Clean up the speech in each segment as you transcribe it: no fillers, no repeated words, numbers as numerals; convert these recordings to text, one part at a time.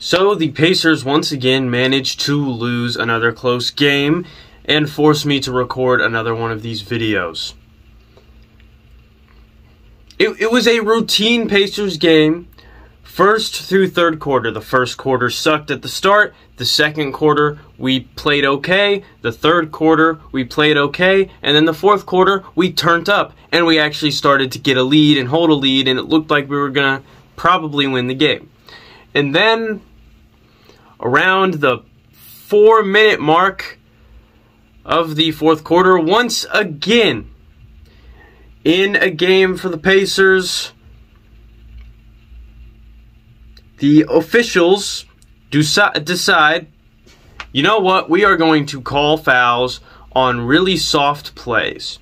So the Pacers once again managed to lose another close game and force me to record another one of these videos. It was a routine Pacers game, first through third quarter. The first quarter sucked at the start. The second quarter, we played okay. The third quarter, we played okay. And then the fourth quarter, we turned up. And we actually started to get a lead and hold a lead. And it looked like we were going to probably win the game. And then, around the 4-minute mark of the fourth quarter, once again, in a game for the Pacers, the officials decide, you know what, we are going to call fouls on really soft plays.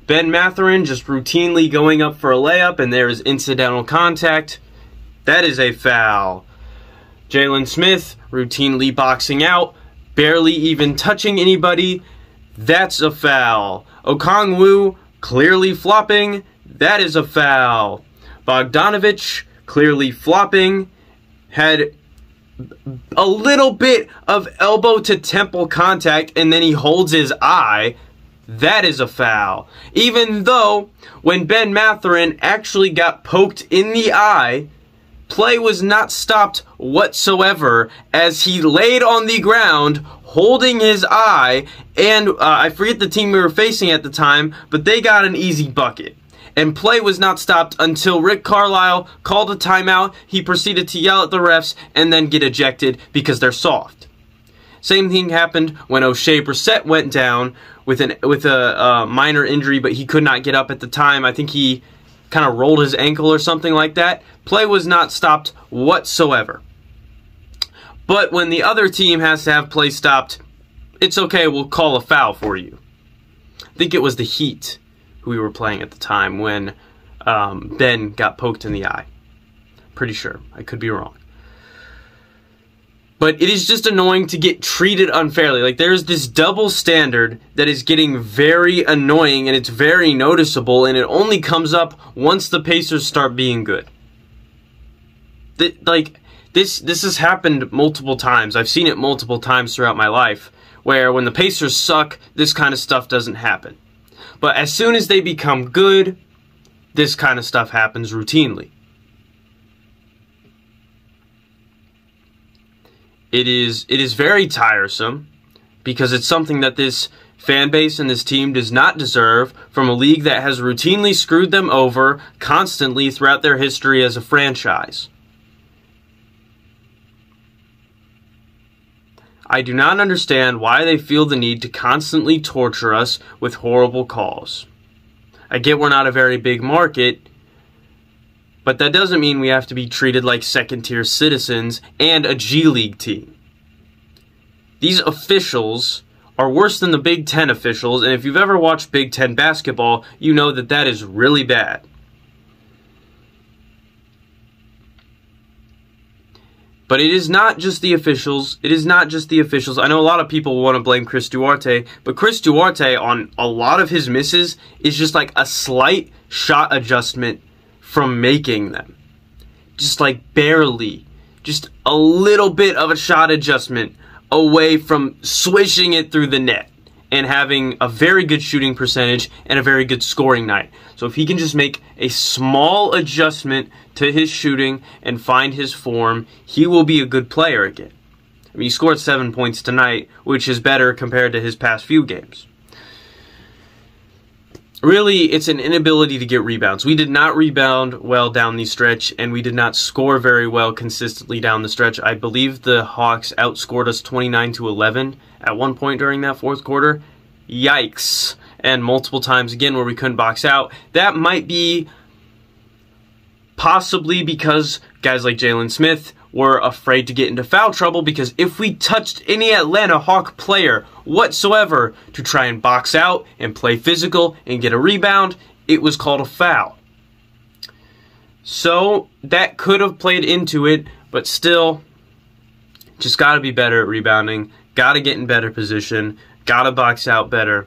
Ben Mathurin just routinely going up for a layup and there is incidental contact. That is a foul. Jalen Smith routinely boxing out, barely even touching anybody. That's a foul. Okongwu clearly flopping. That is a foul. Bogdanovich clearly flopping. Had a little bit of elbow to temple contact and then he holds his eye. That is a foul. Even though when Ben Mathurin actually got poked in the eye, play was not stopped whatsoever as he laid on the ground holding his eye, and I forget the team we were facing at the time, but they got an easy bucket. And play was not stopped until Rick Carlisle called a timeout. He proceeded to yell at the refs and then get ejected because they're soft. Same thing happened when O'Shea Brissett went down with a minor injury, but he could not get up at the time. I think he kind of rolled his ankle or something like that. Play was not stopped whatsoever. But when the other team has to have play stopped, it's okay, we'll call a foul for you. I think it was the Heat who we were playing at the time when Ben got poked in the eye. Pretty sure. I could be wrong. But it is just annoying to get treated unfairly. Like, there's this double standard that is getting very annoying and it's very noticeable, and it only comes up once the Pacers start being good. This has happened multiple times. I've seen it multiple times throughout my life, where when the Pacers suck, this kind of stuff doesn't happen. But as soon as they become good, this kind of stuff happens routinely. It is very tiresome because it's something that this fan base and this team does not deserve from a league that has routinely screwed them over constantly throughout their history as a franchise. I do not understand why they feel the need to constantly torture us with horrible calls. I get we're not a very big market, but that doesn't mean we have to be treated like second-tier citizens and a G League team. These officials are worse than the Big Ten officials, and if you've ever watched Big Ten basketball, you know that that is really bad. But it is not just the officials. It is not just the officials. I know a lot of people want to blame Chris Duarte, but Chris Duarte, on a lot of his misses, is just like a slight shot adjustment from making them. Just like barely. Just a little bit of a shot adjustment away from swishing it through the net and having a very good shooting percentage and a very good scoring night. So if he can just make a small adjustment to his shooting and find his form, he will be a good player again. I mean, he scored 7 points tonight, which is better compared to his past few games. Really, it's an inability to get rebounds. We did not rebound well down the stretch, and we did not score very well consistently down the stretch. I believe the Hawks outscored us 29-11 at one point during that fourth quarter. Yikes. And multiple times again where we couldn't box out. That might be possibly because guys like Jalen Smith were afraid to get into foul trouble, because if we touched any Atlanta Hawk player whatsoever to try and box out and play physical and get a rebound, it was called a foul. So that could have played into it, but still, just got to be better at rebounding, got to get in better position, got to box out better.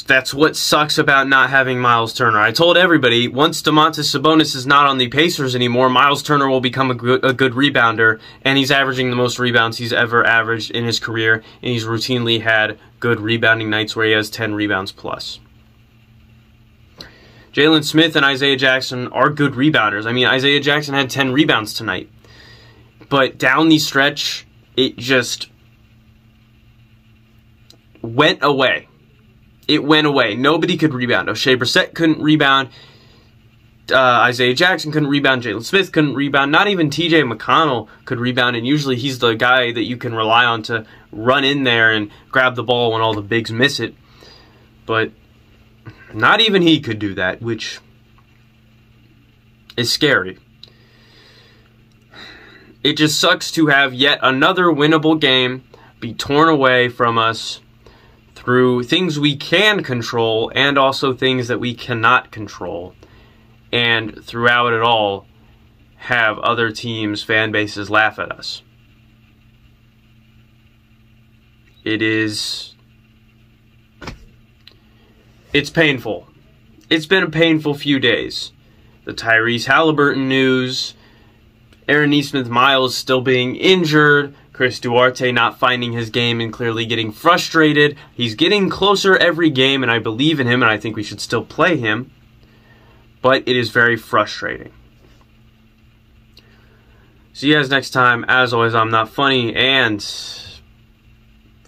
That's what sucks about not having Miles Turner. I told everybody, once Domantas Sabonis is not on the Pacers anymore, Miles Turner will become a good rebounder, and he's averaging the most rebounds he's ever averaged in his career, and he's routinely had good rebounding nights where he has 10 rebounds plus. Jalen Smith and Isaiah Jackson are good rebounders. I mean, Isaiah Jackson had 10 rebounds tonight. But down the stretch, it just went away. It went away. Nobody could rebound. O'Shea Brissett couldn't rebound. Isaiah Jackson couldn't rebound. Jalen Smith couldn't rebound. Not even TJ McConnell could rebound, and usually he's the guy that you can rely on to run in there and grab the ball when all the bigs miss it. But not even he could do that, which is scary. It just sucks to have yet another winnable game be torn away from us through things we can control and also things that we cannot control. And throughout it all, have other teams' fan bases laugh at us. It's painful. It's been a painful few days. The Tyrese Halliburton news, Aaron Nesmith-Miles still being injured, Chris Duarte not finding his game and clearly getting frustrated. He's getting closer every game, and I believe in him, and I think we should still play him. But it is very frustrating. See you guys next time. As always, I'm not funny, and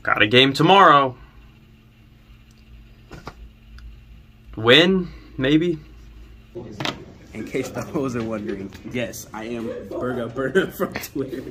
got a game tomorrow. Win, maybe? In case the hoes are wondering, yes, I am Burger from Twitter.